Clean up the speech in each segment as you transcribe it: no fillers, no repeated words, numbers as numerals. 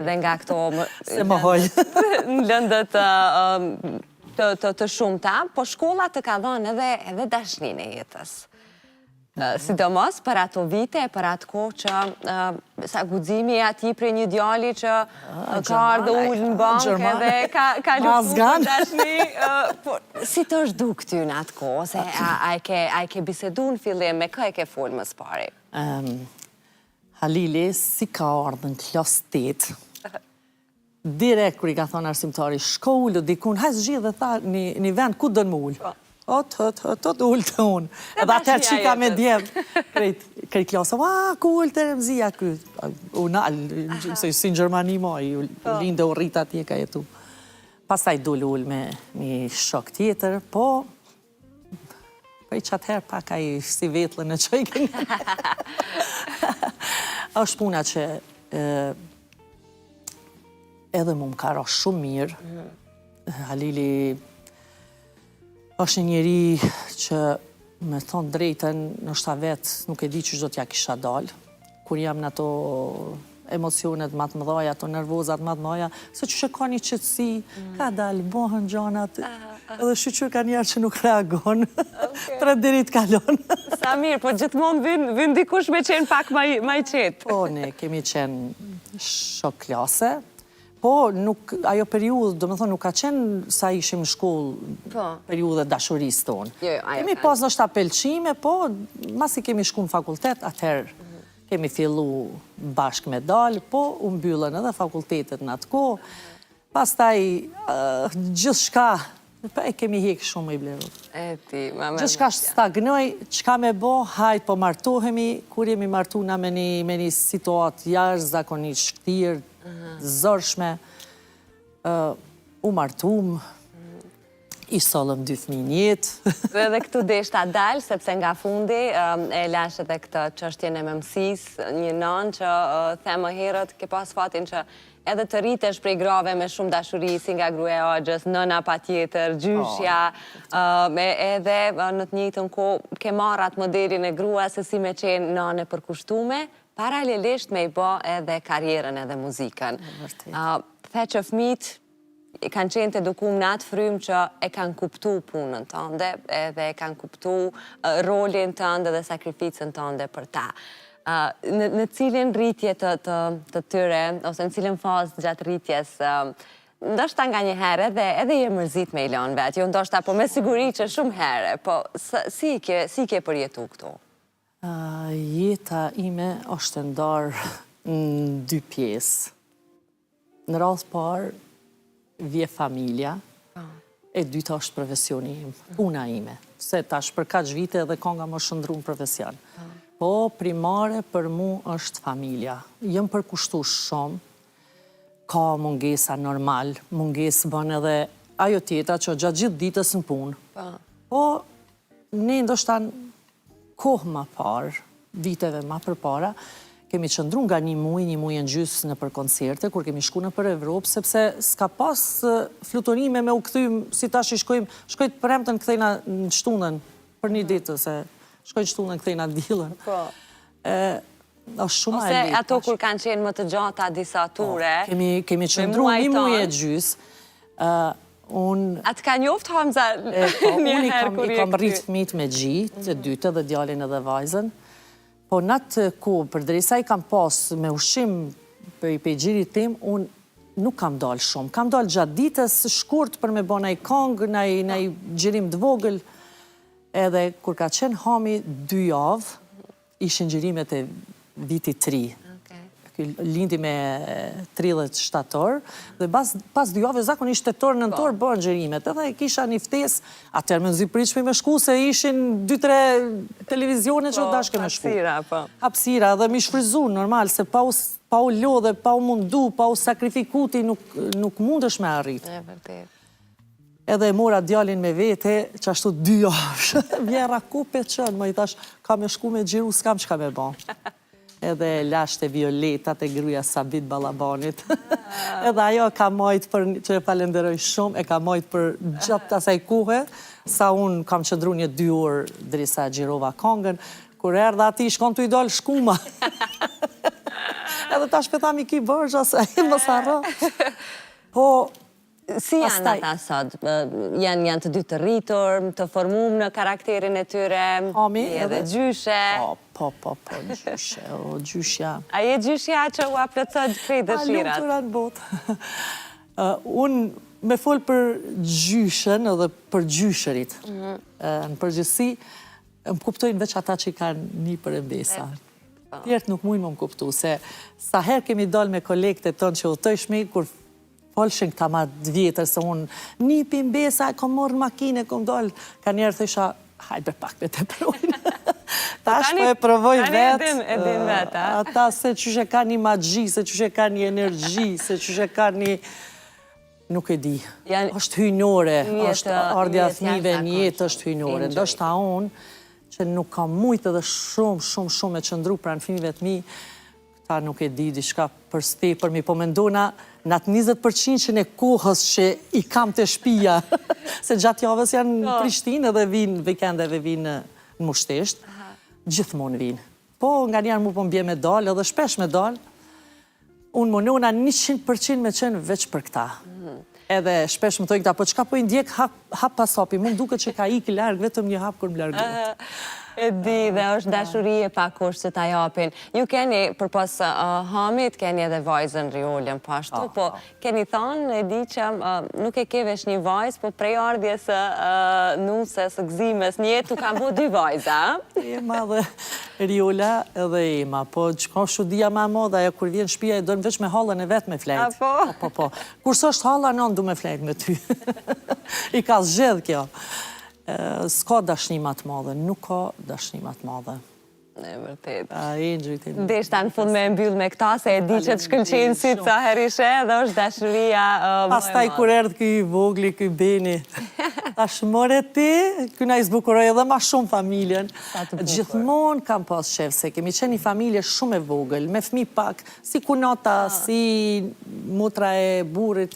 Dhe nga këto Se më hoj. në lëndët të shumta, po shkolla të ka dhënë edhe dashnin e jetës. Sidomos për ato vite, për atë kohë që sa guximi e ati për një djali që ka ardhë ullë në bankë dhe ka luftu për dashni. Si të është du këty në atë kohë? Se a ke bisedu në fillim me kë e ke folë më spari? Halili, si ka ardhë në klas 8, direkt kër i ka thonë arsimtari, shko ullë, dikun, hajtë zhjith dhe tha një vend ku dënë më ullë. Tot ullë të unë. Edhe atër që ka me djemë, krejt klasë, ku ullë të remzia këtë. Unë alë, si në Gjermani moj, u lindë u rritë atje ka jetu. Pasaj dulë ullë me një shok tjetër, po, prej që atëherë pak a i si vetlën në qojke nga. është puna që edhe mu më ka ra shumë mirë. Halili është një njeri që me thonë drejten, nështë ta vetë nuk e di që do t'ja kisha dalë. Kur jam në ato emocionet matë mëdhaja, ato nervozat matë mëdhaja, se që ka një qëtësi, ka dalë, bohën gjanat, edhe shqyqyr ka njerë që nuk reagon, 3 dirit kalon. Sa mirë, po gjithmonë vën dikush me qenë pak ma i qetë. Po, ne kemi qenë shok klase, po, ajo periudhë, do me thonë, nuk ka qenë sa ishim në shkollë periudhë dashurisë tonë. Kemi pas nështë apelqime, po, masi kemi shku në fakultet, atëherë kemi fillu bashkë me dalë, po, u mbyllën edhe fakultetet në atë kohë. Pastaj, gjithë shka, e kemi hekë shumë i blerë. Gjithë shka stagnoj, qka me bo, hajt po martohemi, kur jemi martu na me një situatë jashtë, zakonisht shktirë, zërshme, u martum, i solëm 2 fëmijë njetë. Dhe këtu deshta dalë, sepse nga fundi e lash edhe këtë çështjen e mëmësis, një nënë që themë herët, ke pas fatin që edhe të rritesh prej grave me shumë dashuri, si nga gruaja e Axhës, nëna patjetër, gjyshja, edhe në të njëjtën kohë ke marrë atë modelin e gruas se si me qenë nënë e përkushtume, paralelisht me i bo edhe karierën edhe muzikën. The që fëmijët kanë qenë të edukum në atë frymë që e kanë kuptu punën tënde, edhe e kanë kuptu rolin tënde dhe sakrificën tënde për ta. Në cilin rritje të tyre, ose në cilin fazë gjatë rritjes, ndoshta nga një herë edhe je mërzit me Ilon vetë, jo ndoshta po me siguri që shumë herë, po si ke përjetu këtu? Jeta ime është ndarë në 2 pjesë. Në radhë parë, vje familja, e dyta është profesioni im, puna ime. Se tash për kaq vite edhe konga më shëndru në profesion. Po, primare për mu është familja. Jëm përkushtu shumë, ka mungesa normal, mungesë bën edhe ajo tjeta që gjatë gjithë ditës në punë. Po, ne ndoshta kohë ma parë, viteve ma për para, kemi qëndru nga një muj e gjysë në për koncerte, kur kemi shku në për Evropë, sepse s'ka pas fluturime me u këthym, si tash i shkojt premtën këthejna në shtunën, për një ditë, se shkojt shtunën këthejna dilën. Ose ato kur kanë qenë më të gjata disa ture, kemi qëndru një muj e gjysë, atë ka njoftë Hamza një herë kur i kam rritë fëmijët me gjitë, të dytë dhe djalin edhe vajzën. Po në atë kohë, përderisa i kam pas me ushqim për i pejgjirit tim, unë nuk kam dalë shumë. Kam dalë gjatë ditës, shkurt për me bo në i kongë, në i gjirim të vogël. Edhe kur ka qenë hami 2 javë, ishin gjirimet e viti 3. Lindi me 30 shtator, dhe pas 2 javë, zakonisht shtator, nëntor, bërë gjërimet. Edhe kisha një ftesë, atër me nëzipritshme me shku, se ishin 2-3 televizione që dashke me shku. Hapsira, dhe mi shfrizu, normal, se pa u lodhe, pa u mundu, pa u sakrifikuti, nuk mundesh me arritë. Edhe e mora djalin me vete, që ashtu 2 javë, vjera ku pe qënë, më i thash, ka me shku me gjiru, s'kam që ka me ban. Edhe lashte Violetat e gruja Sabit Balabanit. Edhe ajo ka majtë për, që e falenderoj shumë, e ka majtë për gjatë asaj kuhe, sa unë kam qëndru një 2 orë drisa gjirova kongën, kur erdha ati shkon të i dalë shkuma. Edhe ta shpetami ki bërgja, se mos harro. Po, si janë ata sot? Janë të dy të rritur, të formum në karakterin e tyre, edhe gjyshe? Po, gjyshe, gjyshja. A je gjyshja që u aplëcoj krejt dëshirat? A lumtura në botë. Unë me folë për gjyshen edhe për gjyshërit. Në përgjithësi, më kuptojnë veç ata që i kanë një për e mbesa. Tjertë nuk mujnë më kuptu, se sa herë kemi dalë me kolegët e tonë që u të shmejt, kur folshin këta ma 2 vjetër, se unë një për mbesa, e kom morë makine, kom dalë, ka njerë thësha, hajde pak me të projnë. Tash po e provoj vetë, ata se qyshe ka një magji, se qyshe ka një energji, se qyshe ka një... Nuk e di, është hyjnore, është ardhja fëmijëve në jetë është hyjnore. Do shta unë, që nuk kam mujtë edhe shumë e qëndru pranë fëmijëve të mi, këta nuk e di, diçka për stepër mi, po mendona në atë 20% që në kohës që i kam të shpia, se gjatë javës janë në Prishtinë edhe vinë, vikendeve vinë në Mushtesht, gjithmonë vinë. Po, nga njerë mu po mbje me dalë, edhe shpesh me dalë, unë mundona 100% me qenë veç për këta. Edhe shpesh më tojnë këta, po qka po i ndjek hap pas hapi, mund duke që ka iki largë, vetëm një hap kur më largët. E di, dhe është dashurie pa kusht që ta japin. Ju keni, përpos Hamit, keni edhe vajzën Riolën pashtu, po keni thonë, e di që nuk e ke vesh një vajzë, po prej ardhjes nusës, gzimes, njetu kam bu 2 vajza. Ema dhe Riola edhe Ema, po që ka shudia ma moda, e kur vjen shpia e dojmë veç me halën e vetë me flejt. Po. Kur së është hala, non du me flejt me ty. I ka zgjedh kjo. S'ka dashnimat madhe, nuk ka dashnimat madhe. E vërtet. Deshta në fund me mbyll me këta, se e di që të shkëlqenë si të herishe, dhe është dashuria më Pastaj kur erdhë këj vogli, këj beni, tashmore ti, këna i zbukuroj edhe ma shumë familjen. Gjithmonë kam pas shef, se kemi qenë një familje shumë e vogël, me fmi pak, si kunota, si motra e burit,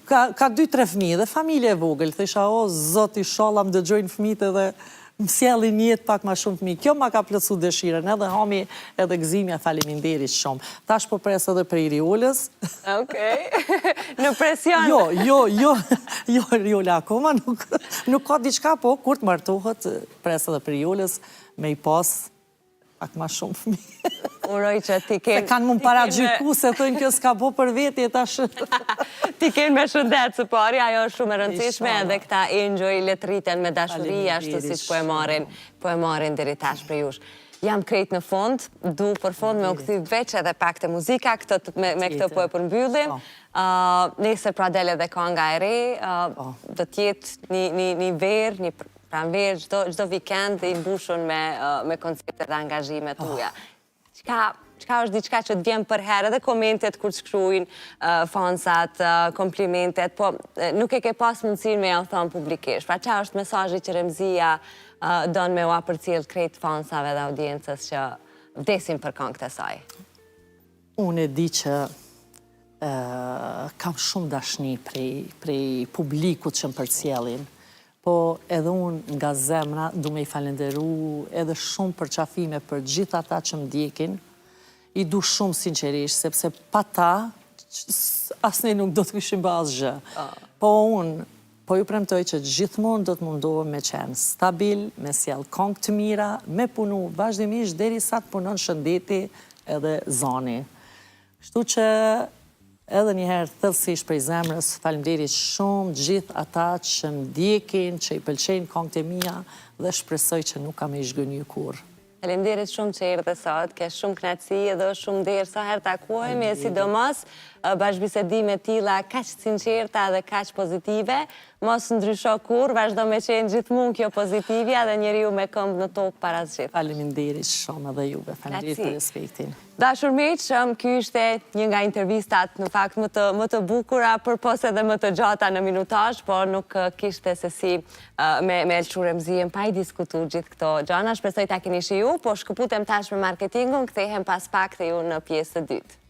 ka 2-3 fëmijë dhe familje e vogël, thesha, o, zoti shala më dëgjojnë fëmijët edhe më sjellin jetë pak ma shumë fëmijë. Kjo ma ka plëcu dëshiren, edhe Hami edhe Gzimja faleminderit shumë. Tash po pres edhe prej Riolës. Okej, në presion. Jo, Riola akoma nuk ka diçka, po kur të martohet, pres edhe prej Riolës me i pas pak ma shumë fëmijë. Uroj që ti kenë... Se kanë mund para gjyku, se thënë kjo s'ka bo për veti e tash... Ti kenë me shëndet së pari, ajo është shumë e rëndësishme, edhe këta enjoy letriten me dashuri, ashtu si që po e marin deri tash për jush. Jam krejt në fund, du për fund me u këthy veç edhe pak të muzika, me këtë po e përmbyllim. Nesër pra del edhe kanga e re, do t'jetë një verë, një pranverë, gjdo vikend i mbushun me koncepte dhe angazhime tuja. Qka është diçka që t'vjen për herë, edhe komentet kur të shkrujnë fansat, komplimentet, po nuk e ke pas mundësin me ja u thonë publikisht. Pra qa është mesazhi që Remzia donë me u apërcjell krejt fansave dhe audiencës që vdesin për këngët e saj? Unë e di që kam shumë dashni prej publikut që më përcjellin, po edhe unë nga zemra du me i falenderu edhe shumë për qafime për gjitha ta që më djekin, i du shumë sinqerisht, sepse pa ta, asne nuk do të këshim ba asgjë. Po unë, po ju premtoj që gjithmonë do të mundohë me qenë stabil, me sjell këngë të mira, me punu vazhdimisht deri sa të punon shëndeti edhe zani. Kështu që edhe njëherë thellësisht prej zemrës, faleminderit shumë gjithë ata që më ndjekin, që i pëlqejnë këngët e mia dhe shpresoj që nuk kam i zhgënjur kurrë. Faleminderit shumë që erdhe sot, ke shumë kënaqësi edhe shumë nderë sa herë takohemi, e sidomos bashkëbisedime tilla kaq sinqerta dhe kaq pozitive, mos ndrysho kurrë, vazhdo me qenë gjithmonë kjo pozitivja dhe njeriu me këmbë në tokë para gjithë. Faleminderit shumë edhe juve, faleminderit për respektin. Dashur miq, ky ishte një nga intervistat në fakt më të bukura, përpos edhe më të gjata në minutazh, por nuk kishte se si me Elçur Remzien pa i diskutu gjithë këto gjëra. Shpresoj ta keni shijuar, po shkëputem tash me marketingun, kthehem pas pak te ju në pjesën e dytë.